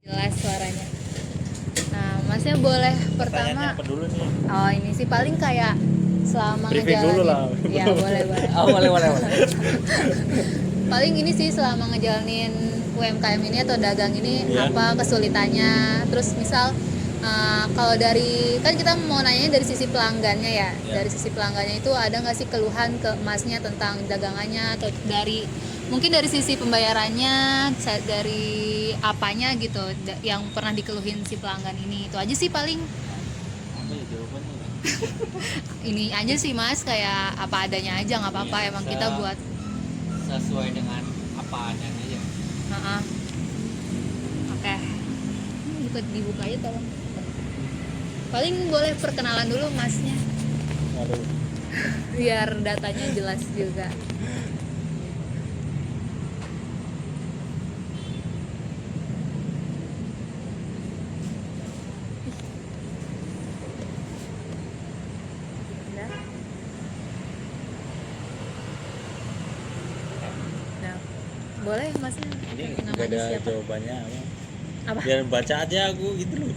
Jelas suaranya. Nah, Masnya boleh pertama. Apa dulu nih? Oh, ini sih paling kayak selama Briefing dulu lah. Ya, boleh. Oh, boleh. Paling ini sih selama ngejalanin UMKM ini atau dagang ini Iya. apa kesulitannya. Terus misal kalau dari kan kita mau nanya dari sisi pelanggannya ya. Iya. Dari sisi pelanggannya itu ada nggak sih keluhan ke Masnya tentang dagangannya atau dari mungkin dari sisi pembayarannya, dari apanya gitu yang pernah dikeluhin si pelanggan ini. Itu aja sih paling. Apa ya jawabannya? Ini aja sih Mas, kayak apa adanya aja, nggak apa-apa, Iya, emang bisa. kita buat Sesuai dengan apa adanya aja. Heeh. Oke. Dibuka aja tolong. Paling boleh perkenalan dulu Masnya Aduh. biar datanya jelas juga. Nah, boleh Masnya. Ini Namanya nggak ada siapa? jawabannya apa? Apa? Biar baca aja aku gitu loh.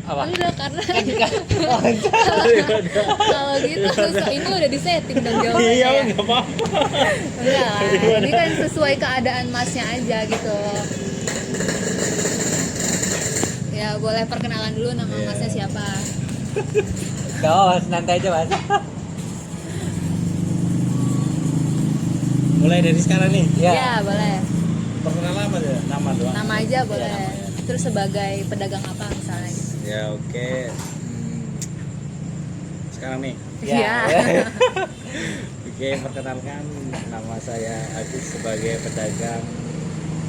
Apa? Enggak, karena kalau gitu ini udah disetting dong jawabannya. Iya ya. nggak apa-apa. Enggak, ini kan sesuai keadaan Masnya aja gitu. Ya boleh perkenalan dulu nama Iya. Masnya siapa. Gak, nanti aja mas. Mulai dari sekarang nih. Ya boleh. Perkenalan apa ya? Nama doang. Nama aja boleh. Ya, nama. Terus sebagai pedagang apa misalnya gitu. Ya oke. Sekarang nih. Iya. Oke, perkenalkan nama saya Agus sebagai pedagang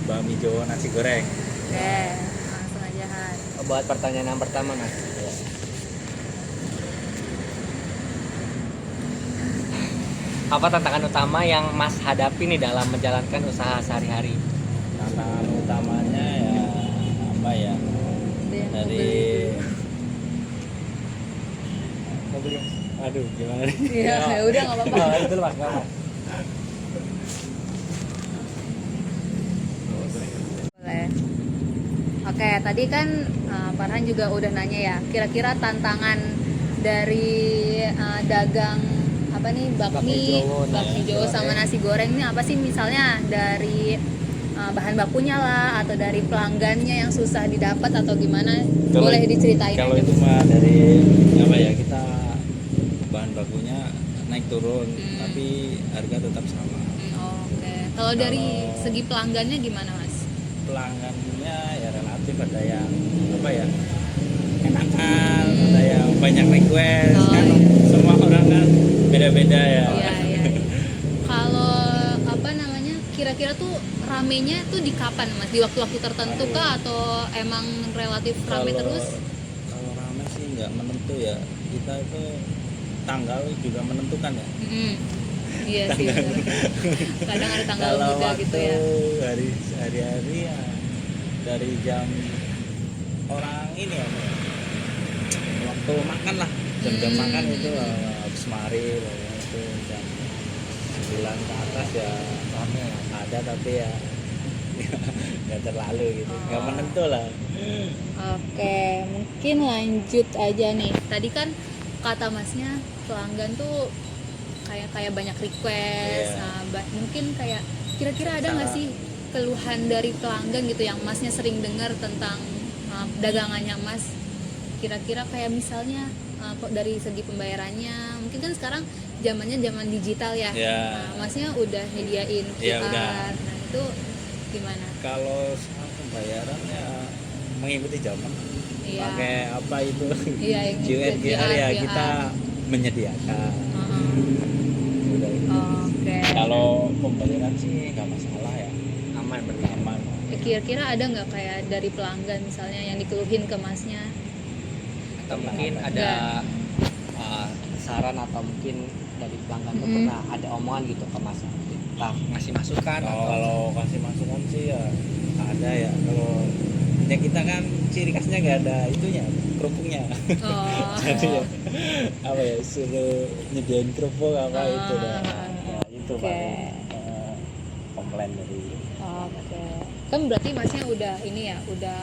bakmi Jawa nasi goreng. Oke, langsung aja Han. Buat pertanyaan yang pertama mas. Apa tantangan utama yang mas hadapi nih dalam menjalankan usaha sehari-hari? Tantangan utamanya ya apa ya? Itu yang Dari mobil. Aduh, gimana nih? Iya, ya udah nggak apa-apa. Oh, itu mas, nggak mas. Boleh. Oke, tadi kan Farhan juga udah nanya ya, kira-kira tantangan dari dagang apa nih bakmi Bakmi Jawa Jawa, sama nasi goreng ini apa sih, misalnya dari bahan bakunya lah atau dari pelanggannya yang susah didapat atau gimana, boleh diceritain Kalau aja. itu mah dari apa ya, kita bahan bakunya naik turun tapi harga tetap sama. Oke. Kalau dari Kalau- segi pelanggannya gimana Mas? Pelanggannya ya relatif, ada yang apa ya, enakan, ada yang banyak request. Oh, Kan iya. semua orang kan beda-beda ya. Iya. Kalau apa namanya, kira-kira tuh ramenya tuh di kapan Mas? Di waktu-waktu tertentu kah atau emang relatif rame terus? Kalau rame sih nggak menentu ya, kita itu tanggal juga menentukan ya. Iya sih. Bener. Kadang ada tanggal Kalau muda waktu gitu ya. hari-hari ya dari jam orang ini ya, waktu makan lah, jam-jam makan itu habis mari itu jam 9 ke atas ya Rame. ada, tapi ya nggak terlalu gitu, nggak menentu lah. Oke, mungkin lanjut aja nih. Tadi kan kata Masnya pelanggan tuh kayak banyak request. Iya. Mungkin kayak kira-kira ada nggak sih keluhan dari pelanggan gitu yang Masnya sering dengar tentang dagangannya Mas? Kira-kira kayak misalnya kok dari segi pembayarannya, mungkin kan sekarang zamannya zaman digital ya. Iya. Nah, Masnya udah nyediain Iya, QR. udah. Nah, itu gimana? Kalau soal pembayaran ya mengikuti zaman, Iya. pakai apa itu Iya, yang QR ya QR. kita menyediakan. Udah itu. Oke. Kalau pembayaran sih nggak masalah ya, Aman berarti. aman. Kira-kira ada nggak kayak dari pelanggan misalnya yang dikeluhin ke Masnya? Atau mungkin ada saran atau mungkin dari pelanggan tuh pernah ada omongan gitu ke mas, ngasih masukan Kalau kasih masukan sih ya ada ya. Kalau ya kita kan ciri khasnya nggak ada itunya, kerupuknya. Oh. Jadi ya, apa ya, suruh nyediain kerupuk apa itu dah. Ya, itu Oke. paling komplain dari. Oke. Kan berarti Masnya udah ini ya, udah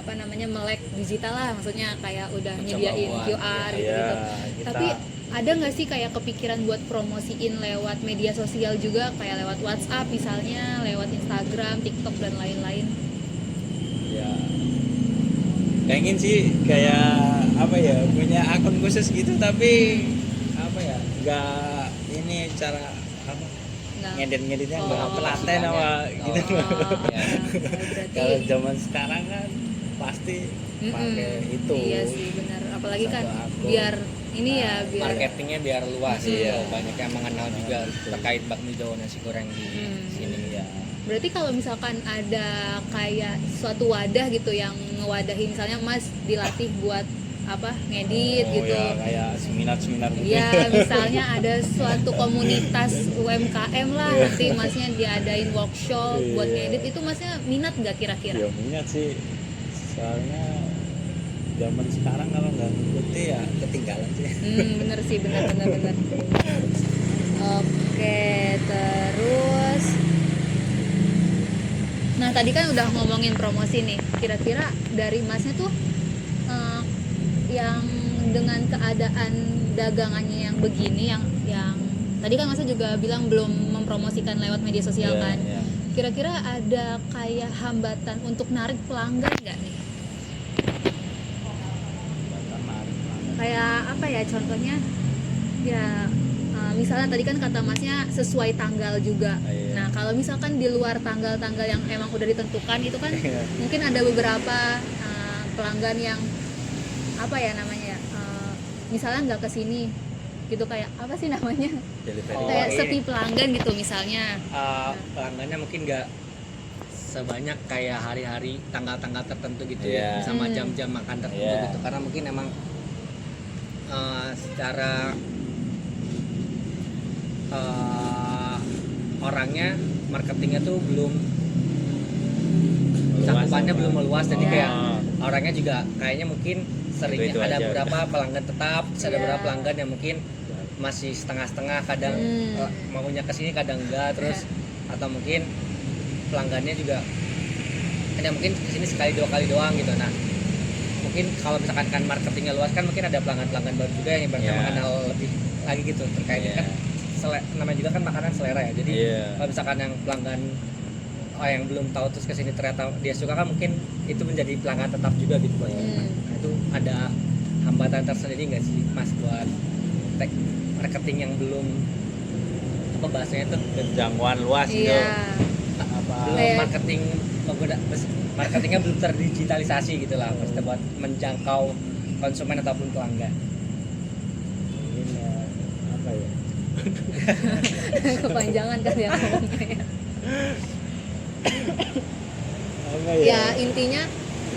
melek digital lah, maksudnya kayak udah Mencoba nyediain buat, QR Iya, gitu-gitu. kita Tapi ada nggak sih kayak kepikiran buat promosiin lewat media sosial juga, kayak lewat WhatsApp misalnya, lewat Instagram, TikTok dan lain-lain? ya pengen sih kayak apa ya, punya akun khusus gitu, tapi apa ya, nggak ini cara apa Nggak. ngedit-ngeditnya Oh, nggak telaten sama gitu. Ya. Kalau Berarti zaman sekarang kan pasti pakai itu. iya sih benar, apalagi kan Satu akun. biar ini ya Nah, biar Marketingnya biar luas Iya. gitu. Banyak yang mengenal juga Betul. terkait bakmi Jawa nasi goreng di sini. Ya. berarti kalau misalkan ada kayak suatu wadah gitu yang ngewadahi, misalnya Mas dilatih buat apa ngedit Oh, gitu. ya, kayak seminar-seminar gitu. Ya, misalnya ada suatu komunitas UMKM lah, Iya. nanti Masnya diadain workshop buat Iya. ngedit, itu Masnya minat nggak kira-kira? Ya minat sih, soalnya zaman sekarang kalau nggak ngikuti ya ketinggalan sih. Bener sih, bener. Oke, terus nah tadi kan udah ngomongin promosi nih, kira-kira dari Masnya tuh eh, yang dengan keadaan dagangannya yang begini, yang tadi kan Masnya juga bilang belum mempromosikan lewat media sosial kan, Iya. kira-kira ada kayak hambatan untuk narik pelanggan nggak nih? Kayak apa ya contohnya, ya misalnya tadi kan kata Masnya sesuai tanggal juga. Iya. Nah kalau misalkan di luar tanggal-tanggal yang emang udah ditentukan itu kan Iya. mungkin ada beberapa pelanggan yang apa ya namanya ya, misalnya nggak kesini gitu, kayak apa sih namanya, Delivery. Oh, kayak iya. sepi pelanggan gitu misalnya. Pelanggannya mungkin nggak sebanyak kayak hari-hari tanggal-tanggal tertentu gitu Iya. ya, sama Hmm. jam-jam makan tertentu Iya. gitu, karena mungkin emang secara orangnya marketingnya tuh belum cakupannya belum meluas, jadi Oh. kayak orangnya juga kayaknya mungkin seringnya Itu-itu ada aja. beberapa pelanggan tetap, terus ada Iya. beberapa pelanggan yang mungkin masih setengah-setengah, kadang maunya kesini kadang enggak, terus atau mungkin pelanggannya juga ada mungkin kesini sekali dua kali doang gitu. Nah mungkin kalau misalkan kan marketingnya luas kan mungkin ada pelanggan-pelanggan baru juga yang ibaratnya Iya. mengenal lebih lagi gitu terkait Iya. kan namanya juga kan makanan selera ya, jadi Iya. kalau misalkan yang pelanggan yang belum tahu terus kesini ternyata dia suka kan mungkin itu menjadi pelanggan tetap juga gitu buat Hmm. Nah, itu ada hambatan tersendiri nggak sih Mas buat marketing yang belum apa bahasanya tuh Jangkauan luas gitu. Iya. Apa? belum Kayak- marketingnya belum terdigitalisasi gitu lah, maksudnya buat menjangkau konsumen ataupun pelanggan. Mungkin ya, apa ya? Kepanjangan kan ya ngomongnya. Apa Ya intinya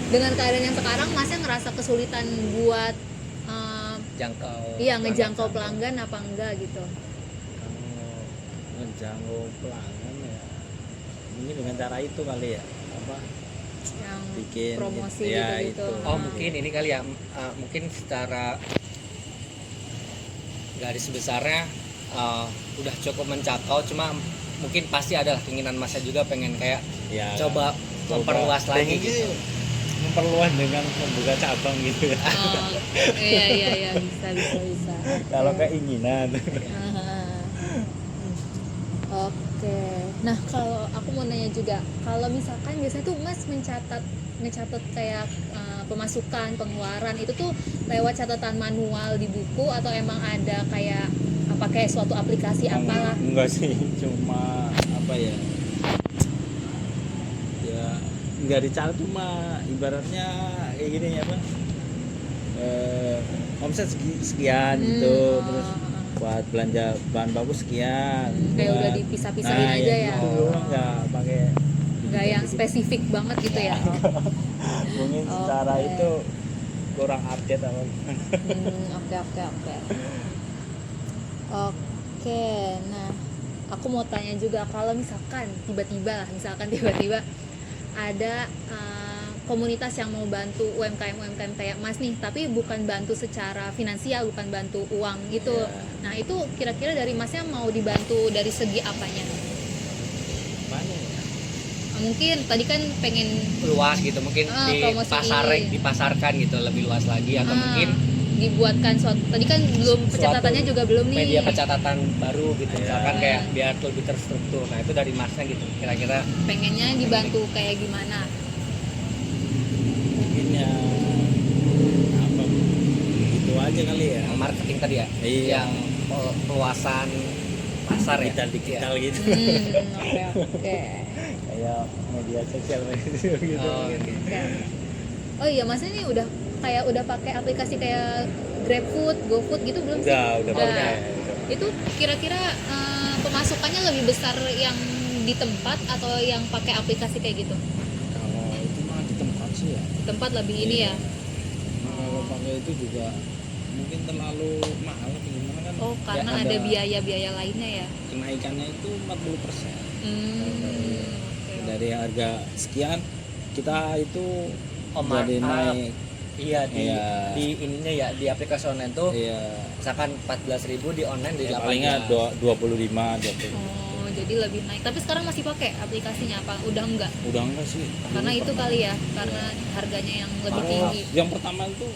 dengan keadaan yang sekarang Masnya ngerasa kesulitan buat Jangkau iya ngejangkau pelanggan apa enggak gitu? Kalau ngejangkau pelanggan ya, mungkin dengan cara itu kali ya, apa? Yang Bikin promosi ya, gitu-gitu. itu. Oh mungkin ini kali ya, mungkin secara garis besarnya udah cukup menjangkau, cuma mungkin pasti ada keinginan Masnya juga pengen kayak Ya, coba memperluas lagi pengen gitu. sih memperluas dengan membuka cabang gitu ya. Oh, iya bisa. Kalau Oke. keinginan. Aha. Oke. Nah, kalau aku mau nanya juga, kalau misalkan biasanya tuh Mas mencatat kayak pemasukan, pengeluaran itu tuh lewat catatan manual di buku atau emang ada kayak pakai suatu aplikasi apalah? Enggak sih, cuma apa ya? Ya enggak dicatat, cuma ibaratnya kayak gini ya, Bang. Omset sekian gitu, terus buat belanja bahan baku sekian. Kayak buat- udah dipisah-pisahin aja ya. Itu doang, nggak pakai Nggak yang spesifik banget gitu ya. mungkin secara Oke. itu kurang update apa. Oke. Oke, nah aku mau tanya juga, kalau misalkan tiba-tiba ada komunitas yang mau bantu UMKM kayak Mas nih, tapi bukan bantu secara finansial, bukan bantu uang gitu. Iya. Nah itu kira-kira dari Masnya mau dibantu dari segi apanya? Mana ya? Mungkin tadi kan pengen luas gitu, mungkin promosiin. dipasarkan gitu lebih luas lagi, atau mungkin dibuatkan suatu, tadi kan belum pencatatannya juga belum nih. media pencatatan baru gitu, Iya. misalkan kayak biar lebih terstruktur. Nah itu dari masnya gitu, kira-kira Pengennya dibantu kayak gimana? Mungkin ya apa gitu aja kali ya. yang marketing tadi ya, Iya. yang peluasan pasar ya, Digital gitu. Oke. Kayak media sosial gitu. Oh, oke. Oh iya, Mas ini udah pakai aplikasi kayak GrabFood, GoFood gitu belum sih? Udah pakai. Itu kira-kira pemasukannya lebih besar yang di tempat atau yang pakai aplikasi kayak gitu? Kalau itu mah di tempat sih ya. Tempat lebih ini ya. Kalau pakai itu juga mungkin terlalu mahal apa gimana kan. Oh, karena Ya, ada biaya-biaya lainnya ya. Kenaikannya itu 40%. Oke. Dari harga sekian kita itu Oh, jadi markup. naik. Iya Iya. di ininya ya, di aplikasi online tuh Iya. misalkan 14.000, di online di Ya, 18. palingnya 25 20. Oh, jadi lebih naik. Tapi sekarang masih pakai aplikasinya apa? Udah enggak? Udah enggak sih. Karena Dulu itu pernah. kali ya, karena harganya yang lebih Kalau tinggi. yang pertama itu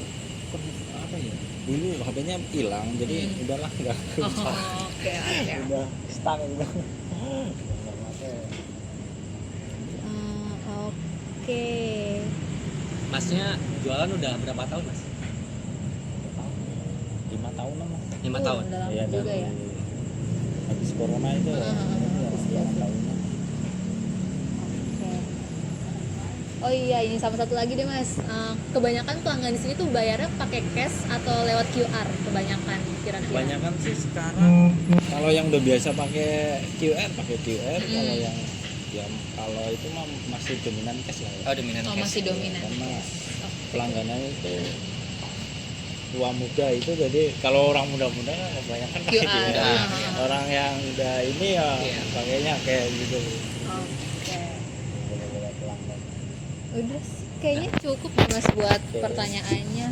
apa ya? Dulu HP-nya hilang jadi udahlah enggak. Oh, oke. Udah stuck gitu. Oke. Masnya jualan udah berapa tahun mas? 5 tahun lah Mas. 5 tahun. Udah lama Iya, juga dari ya. habis corona itu ya. Habis 5 tahun. Oke. Oh iya, ini sama satu lagi deh Mas. Kebanyakan pelanggan di sini tuh bayarnya pakai cash atau lewat QR kebanyakan kira-kira. Kebanyakan sih sekarang kalau yang udah biasa pakai QR, kalau itu mah masih dominan cash lah ya. Oh dominan Oh, cash. masih dominan. Karena Oke. pelangganannya itu tua muda itu, jadi kalau orang muda-muda kan kebanyakan pakai QR. QR. Orang yang udah ini ya Iya. pakainya kayak gitu. Oke. Bener-bener pelanggan. Udah kayaknya cukup ya Mas buat Oke. pertanyaannya.